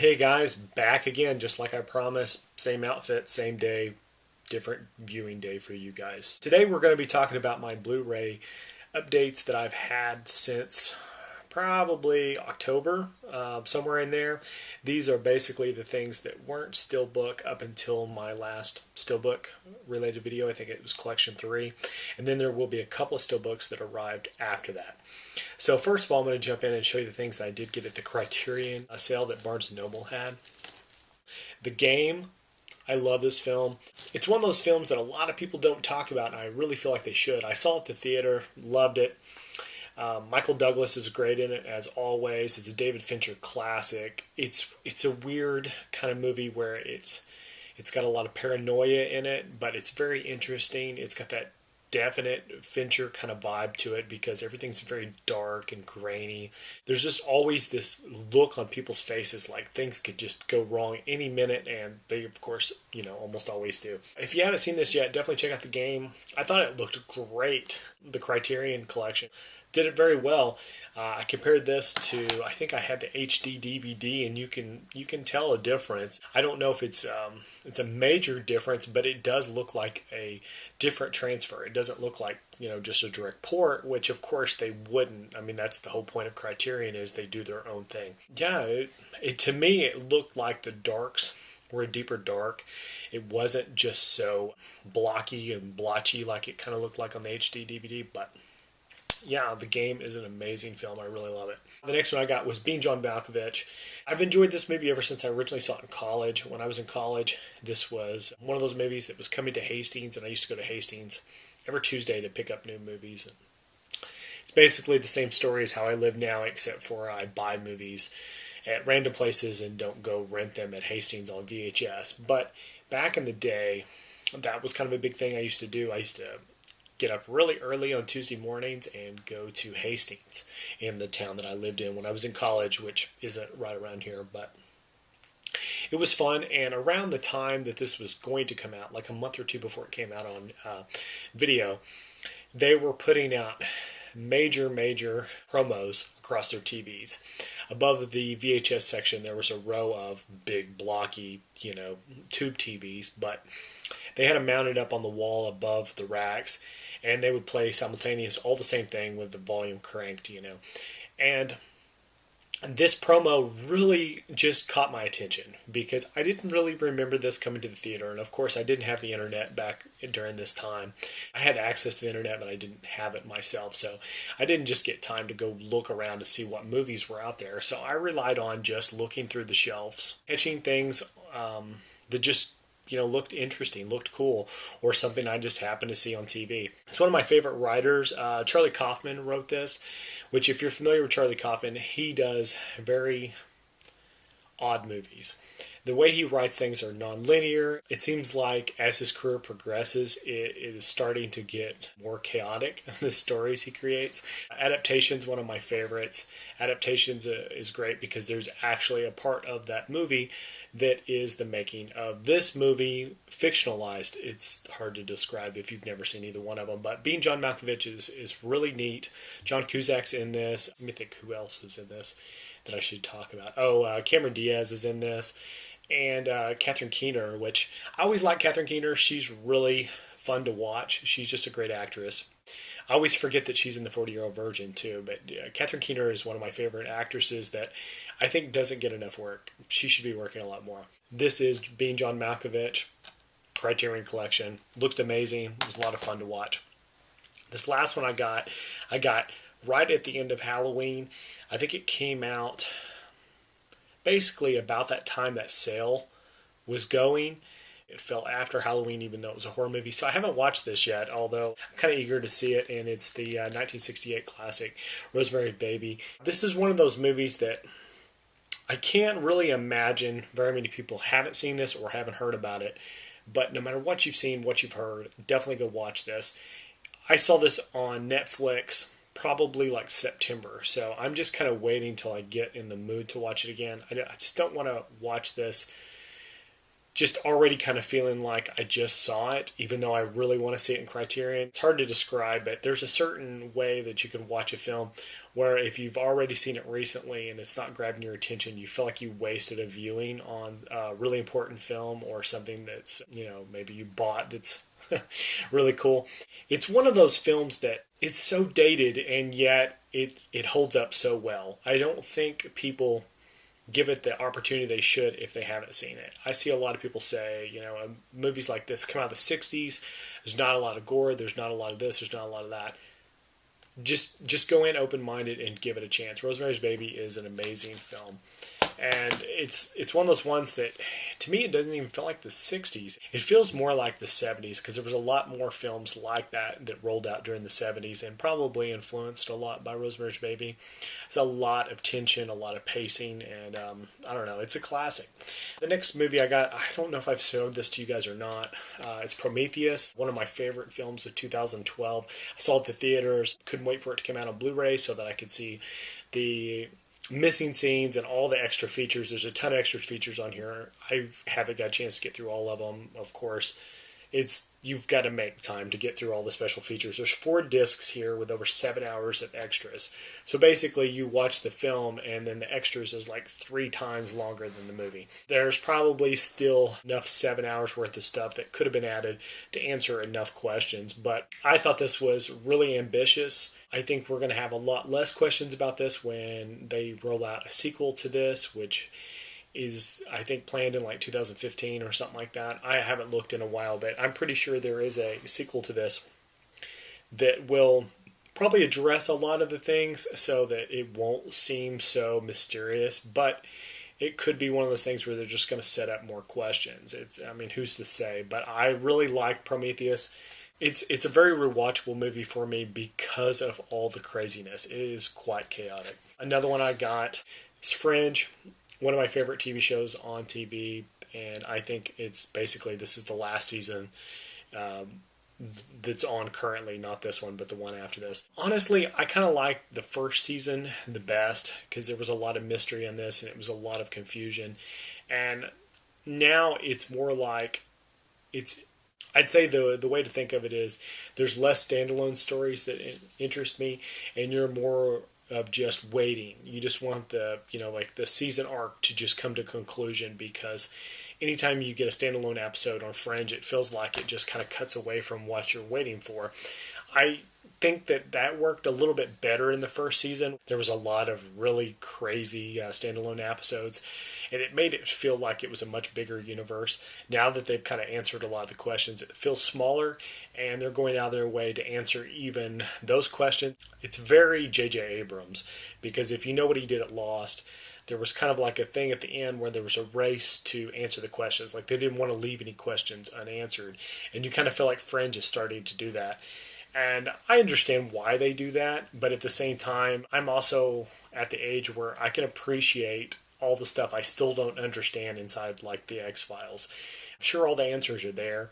Hey guys, back again, just like I promised. Same outfit, same day, different viewing day for you guys. Today we're going to be talking about my Blu-ray updates that I've had since probably October, somewhere in there. These are basically the things that weren't Steelbook up until my last Steelbook related video. I think it was Collection 3. And then there will be a couple of Steelbooks that arrived after that. So first of all, I'm going to jump in and show you the things that I did get at the Criterion sale that Barnes & Noble had. The Game. I love this film. It's one of those films that a lot of people don't talk about, and I really feel like they should. I saw it at the theater, loved it. Michael Douglas is great in it, as always. It's a David Fincher classic. It's a weird kind of movie where it's got a lot of paranoia in it, but it's very interesting. It's got that definite Fincher kind of vibe to it because everything's very dark and grainy. There's just always this look on people's faces like things could just go wrong any minute, and they of course, almost always do. If you haven't seen this yet, definitely check out The Game. I thought it looked great. The Criterion collection did it very well. I compared this to, I think I had the HD DVD, and you can tell a difference. I don't know if it's a major difference, but it does look like a different transfer. It doesn't look like just a direct port, which of course they wouldn't. I mean, that's the whole point of Criterion, is they do their own thing. Yeah, it to me it looked like the darks were a deeper dark. It wasn't just so blocky and blotchy like it kind of looked like on the HD DVD, but yeah, The Game is an amazing film. I really love it. The next one I got was Being John Malkovich. I've enjoyed this movie ever since I originally saw it in college. When I was in college, this was one of those movies that was coming to Hastings, and I used to go to Hastings every Tuesday to pick up new movies. It's basically the same story as how I live now, except for I buy movies at random places and don't go rent them at Hastings on VHS. But back in the day, that was kind of a big thing I used to do. I used to get up really early on Tuesday mornings and go to Hastings in the town that I lived in when I was in college, which isn't right around here, but it was fun. And around the time that this was going to come out, like a month or two before it came out on video, they were putting out major promos across their TVs. Above the VHS section, there was a row of big blocky, tube TVs, but they had them mounted up on the wall above the racks, and they would play simultaneous, all the same thing with the volume cranked, And this promo really just caught my attention because I didn't really remember this coming to the theater. And of course, I didn't have the internet back during this time. I had access to the internet, but I didn't have it myself. So I didn't just get time to go look around to see what movies were out there. So I relied on just looking through the shelves, catching things that just looked interesting, looked cool, or something I just happened to see on TV. It's one of my favorite writers. Charlie Kaufman wrote this, which if you're familiar with Charlie Kaufman, he does very odd movies. The way he writes things are non-linear. It seems like as his career progresses, it is starting to get more chaotic, the stories he creates. Adaptation's one of my favorites. Adaptations is great because there's actually a part of that movie that is the making of this movie fictionalized. It's hard to describe if you've never seen either one of them, but Being John Malkovich is really neat. John Cusack's in this. Let me think who else is in this that I should talk about. Cameron Diaz is in this, and Catherine Keener, which I always like Catherine Keener. She's really fun to watch. She's just a great actress. I always forget that she's in The 40-Year-Old Virgin too, but Catherine Keener is one of my favorite actresses that I think doesn't get enough work. She should be working a lot more. This is Being John Malkovich, Criterion Collection. Looked amazing. It was a lot of fun to watch. This last one I got right at the end of Halloween. I think it came out basically about that time that sale was going. It fell after Halloween, even though it was a horror movie. So I haven't watched this yet, although I'm kind of eager to see it. And it's the 1968 classic, Rosemary's Baby. This is one of those movies that I can't really imagine very many people haven't seen this or haven't heard about it. But no matter what you've seen, what you've heard, definitely go watch this. I saw this on Netflix probably like September. So I'm just kind of waiting till I get in the mood to watch it again. I just don't want to watch this just already kind of feeling like I just saw it, even though I really want to see it in Criterion. It's hard to describe, but there's a certain way that you can watch a film where if you've already seen it recently and it's not grabbing your attention, you feel like you wasted a viewing on a really important film or something that's, maybe you bought that's really cool. It's one of those films that it's so dated and yet it holds up so well. I don't think people give it the opportunity they should if they haven't seen it. I see a lot of people say, movies like this come out of the 60s, there's not a lot of gore, there's not a lot of this, there's not a lot of that. Just go in open-minded and give it a chance. Rosemary's Baby is an amazing film. And it's one of those ones that, to me, it doesn't even feel like the 60s. It feels more like the 70s because there was a lot more films like that rolled out during the 70s and probably influenced a lot by Rosemary's Baby. It's a lot of tension, a lot of pacing, and I don't know, it's a classic. The next movie I got, I don't know if I've showed this to you guys or not. It's Prometheus, one of my favorite films of 2012. I saw it at the theaters, couldn't wait for it to come out on Blu-ray so that I could see the missing scenes and all the extra features. There's a ton of extra features on here. I haven't got a chance to get through all of them, of course. You've got to make time to get through all the special features. There's 4 discs here with over 7 hours of extras. So basically you watch the film and then the extras is like 3 times longer than the movie. There's probably still enough 7 hours worth of stuff that could have been added to answer enough questions, but I thought this was really ambitious. I think we're going to have a lot less questions about this when they roll out a sequel to this, which is, I think, planned in like 2015 or something like that. I haven't looked in a while, but I'm pretty sure there is a sequel to this that will probably address a lot of the things so that it won't seem so mysterious, but it could be one of those things where they're just going to set up more questions. Who's to say? But I really like Prometheus. It's a very rewatchable movie for me because of all the craziness. It is quite chaotic. Another one I got is Fringe, one of my favorite TV shows on TV, and I think it's basically, this is the last season that's on currently, not this one, but the one after this. Honestly, I kind of liked the first season the best because there was a lot of mystery in this and it was a lot of confusion. And now it's more like, I'd say the way to think of it is there's less standalone stories that interest me, and you're more of just waiting. You just want the season arc to just come to conclusion, because anytime you get a standalone episode on Fringe, it feels like it just kind of cuts away from what you're waiting for. I think that worked a little bit better in the first season. There was a lot of really crazy standalone episodes, and it made it feel like it was a much bigger universe. Now that they've kind of answered a lot of the questions, it feels smaller, and they're going out of their way to answer even those questions. It's very J.J. Abrams, because if you know what he did at Lost, there was kind of like a thing at the end where there was a race to answer the questions. Like they didn't want to leave any questions unanswered, and you kind of feel like Fringe is starting to do that. And I understand why they do that, but at the same time, I'm also at the age where I can appreciate all the stuff I still don't understand inside, like the X-Files. I'm sure all the answers are there,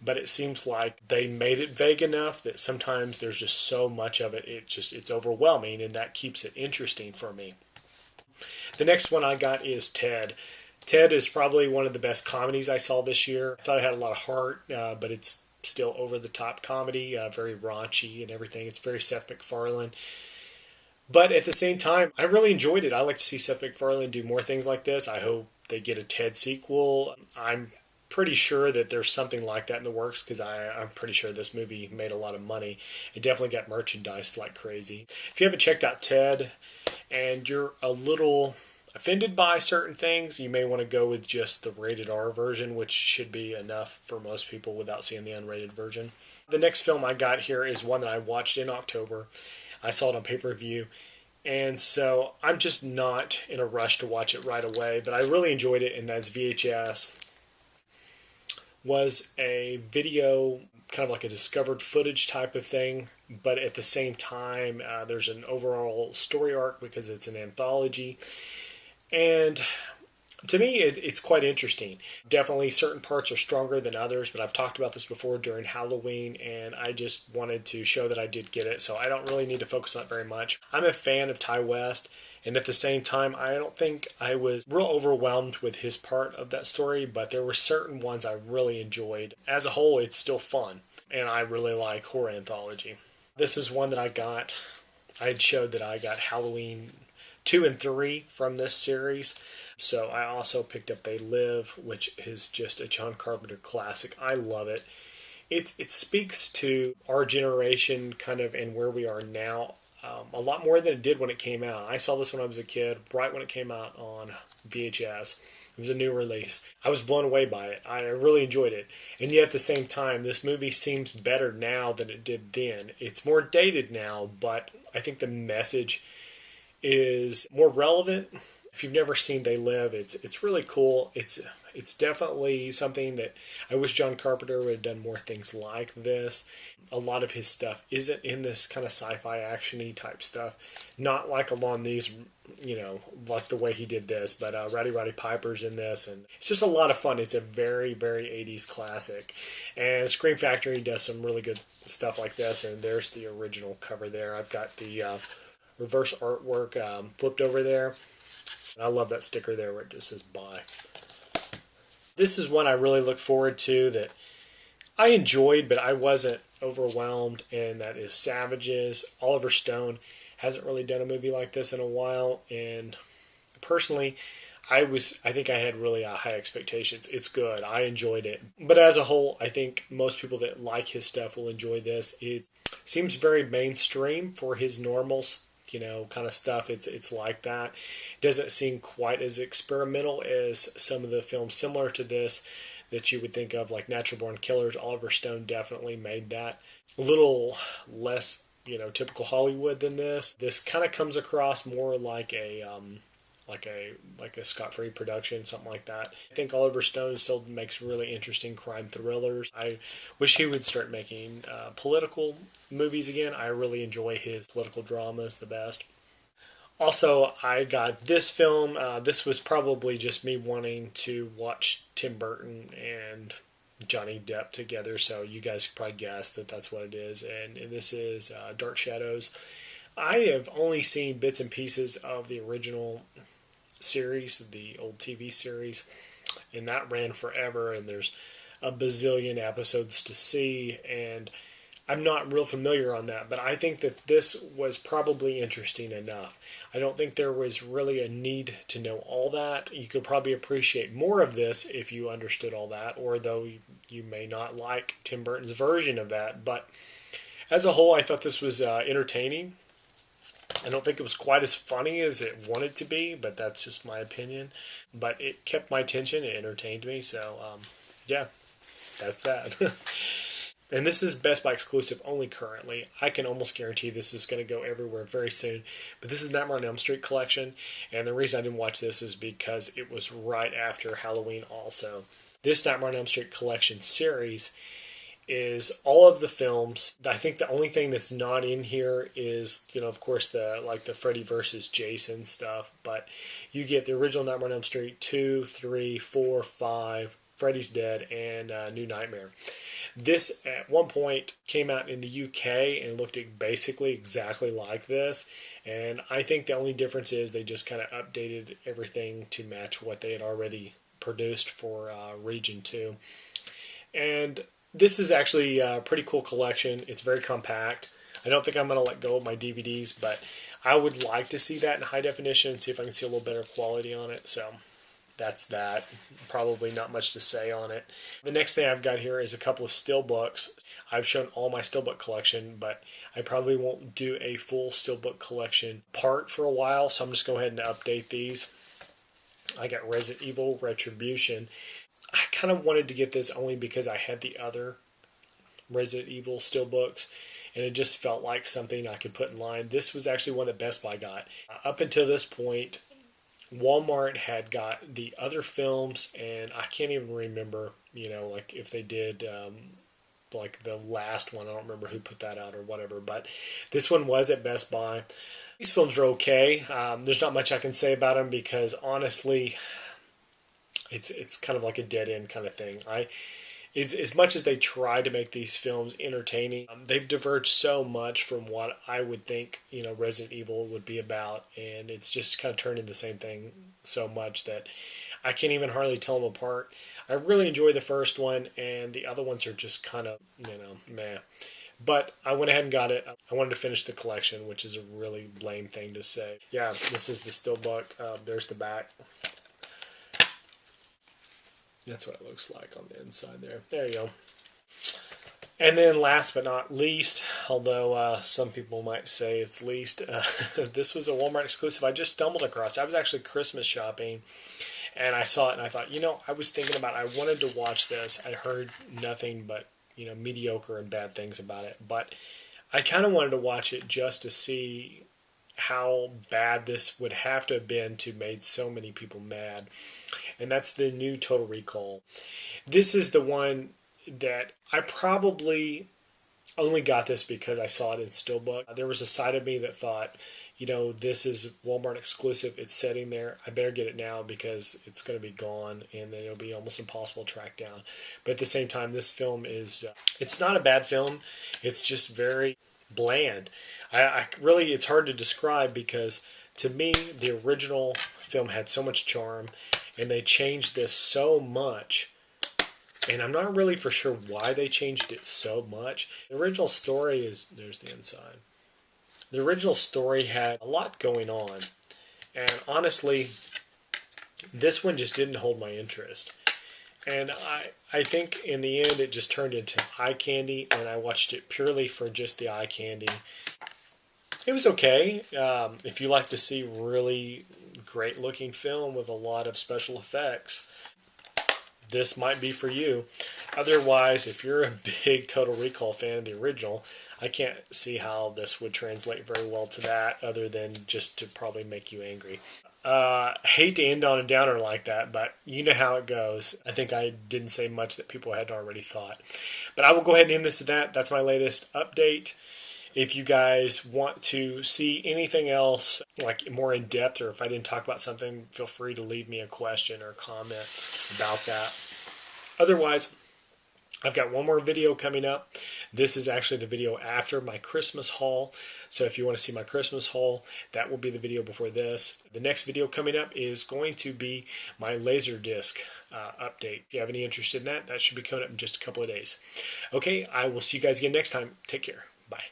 but it seems like they made it vague enough that sometimes there's just so much of it, it's overwhelming, and that keeps it interesting for me. The next one I got is Ted. Ted is probably one of the best comedies I saw this year. I thought it had a lot of heart, but it's still over-the-top comedy, very raunchy and everything. It's very Seth MacFarlane. But at the same time, I really enjoyed it. I like to see Seth MacFarlane do more things like this. I hope they get a Ted sequel. I'm pretty sure that there's something like that in the works, because I'm pretty sure this movie made a lot of money. It definitely got merchandised like crazy. If you haven't checked out Ted and you're a little offended by certain things, you may want to go with just the rated R version, which should be enough for most people without seeing the unrated version. The next film I got here is one that I watched in October. I saw it on pay-per-view, and so I'm just not in a rush to watch it right away, but I really enjoyed it, and that's VHS. Was a video, kind of like a discovered footage type of thing, but at the same time, there's an overall story arc because it's an anthology. And to me, it's quite interesting. Definitely certain parts are stronger than others, but I've talked about this before during Halloween, and I just wanted to show that I did get it, so I don't really need to focus on it very much. I'm a fan of Ty West, And at the same time, I don't think I was real overwhelmed with his part of that story, but there were certain ones I really enjoyed. As a whole, it's still fun, and I really like horror anthology. This is one that I had showed that I got Halloween 2 and 3 from this series. So I also picked up They Live, which is just a John Carpenter classic. I love it. It speaks to our generation kind of and where we are now a lot more than it did when it came out. I saw this when I was a kid, right when it came out on VHS. It was a new release. I was blown away by it. I really enjoyed it. And yet at the same time, this movie seems better now than it did then. It's more dated now, but I think the message is more relevant. If you've never seen They Live, it's really cool. It's definitely something that I wish John Carpenter would have done more things like this. A lot of his stuff isn't in this kind of sci-fi action-y type stuff. Not like along these, like the way he did this, but Roddy Piper's in this, and it's just a lot of fun. It's a very, very 80s classic. And Scream Factory does some really good stuff like this, and there's the original cover there. I've got the reverse artwork flipped over there. I love that sticker there where it just says bye. This is one I really look forward to that I enjoyed, but I wasn't overwhelmed, and that is Savages. Oliver Stone hasn't really done a movie like this in a while, and personally, I think I had really high expectations. It's good. I enjoyed it. But as a whole, I think most people that like his stuff will enjoy this. It seems very mainstream for his normal kind of stuff. It's like that. It doesn't seem quite as experimental as some of the films similar to this that you would think of, like Natural Born Killers. Oliver Stone definitely made that a little less, typical Hollywood than this. This kind of comes across more like a Scott Free production, something like that. I think Oliver Stone still makes really interesting crime thrillers. I wish he would start making political movies again. I really enjoy his political dramas the best. Also, I got this film. This was probably just me wanting to watch Tim Burton and Johnny Depp together, so you guys could probably guess that that's what it is. And this is Dark Shadows. I have only seen bits and pieces of the original series, the old TV series, and that ran forever, and there's a bazillion episodes to see, and I'm not real familiar on that, but I think that this was probably interesting enough. I don't think there was really a need to know all that. You could probably appreciate more of this if you understood all that, or though you may not like Tim Burton's version of that, but as a whole, I thought this was entertaining. I don't think it was quite as funny as it wanted to be, but that's just my opinion. But it kept my attention, it entertained me, so yeah, that's that. And this is Best Buy exclusive only currently. I can almost guarantee this is going to go everywhere very soon. But this is Nightmare on Elm Street collection, and the reason I didn't watch this is because it was right after Halloween also. This Nightmare on Elm Street collection series is all of the films. I think the only thing that's not in here is, of course, the Freddy versus Jason stuff, but you get the original Nightmare on Elm Street 2, 3, 4, 5, Freddy's Dead, and New Nightmare. This, at one point, came out in the UK and looked basically exactly like this, and I think the only difference is they just kind of updated everything to match what they had already produced for Region 2. And this is actually a pretty cool collection. It's very compact. I don't think I'm going to let go of my DVDs, but I would like to see that in high definition and see if I can see a little better quality on it. So that's that. Probably not much to say on it. The next thing I've got here is a couple of Steelbooks. I've shown all my Steelbook collection, but I probably won't do a full Steelbook collection part for a while, so I'm just going to go ahead and update these. I got Resident Evil Retribution. I kind of wanted to get this only because I had the other Resident Evil Steelbooks, and it just felt like something I could put in line. This was actually one that Best Buy got. Up until this point, Walmart had got the other films, and I can't even remember, like if they did, like the last one. I don't remember who put that out or whatever, but this one was at Best Buy. These films are okay. There's not much I can say about them because honestly, it's kind of like a dead end kind of thing. as much as they try to make these films entertaining, they've diverged so much from what I would think, Resident Evil would be about, and it's just kind of turned into the same thing so much that I can't even hardly tell them apart. I really enjoy the first one, and the other ones are just kind of, meh. But I went ahead and got it. I wanted to finish the collection, which is a really lame thing to say. Yeah, this is the Steelbook. There's the back. That's what it looks like on the inside there. There you go. And then last but not least, although some people might say it's least, this was a Walmart exclusive I just stumbled across. I was actually Christmas shopping, and I saw it, and I thought, I was thinking about it. I wanted to watch this. I heard nothing but, mediocre and bad things about it. But I kind of wanted to watch it just to see how bad this would have to have been to made so many people mad. And that's the new Total Recall. This is the one that I probably only got this because I saw it in Steelbook. There was a side of me that thought, this is Walmart exclusive. It's sitting there. I better get it now because it's going to be gone and then it'll be almost impossible to track down. But at the same time, this film is, it's not a bad film. It's just very bland. I really, it's hard to describe because to me, the original film had so much charm and they changed this so much. And I'm not really for sure why they changed it so much. The original story is, there's the inside. The original story had a lot going on. And honestly, this one just didn't hold my interest. And I think in the end it just turned into eye candy, and I watched it purely for just the eye candy. It was okay. If you like to see really great looking film with a lot of special effects, this might be for you. Otherwise, if you're a big Total Recall fan of the original, I can't see how this would translate very well to that other than just to probably make you angry. Hate to end on a downer like that, but you know how it goes. I think I didn't say much that people had already thought. But I will go ahead and end this at that. That's my latest update. If you guys want to see anything else, like more in depth, or if I didn't talk about something, feel free to leave me a question or comment about that. Otherwise, I've got one more video coming up. This is actually the video after my Christmas haul. So if you want to see my Christmas haul, that will be the video before this. The next video coming up is going to be my Laserdisc update. If you have any interest in that, that should be coming up in just a couple of days. Okay, I will see you guys again next time. Take care. Bye.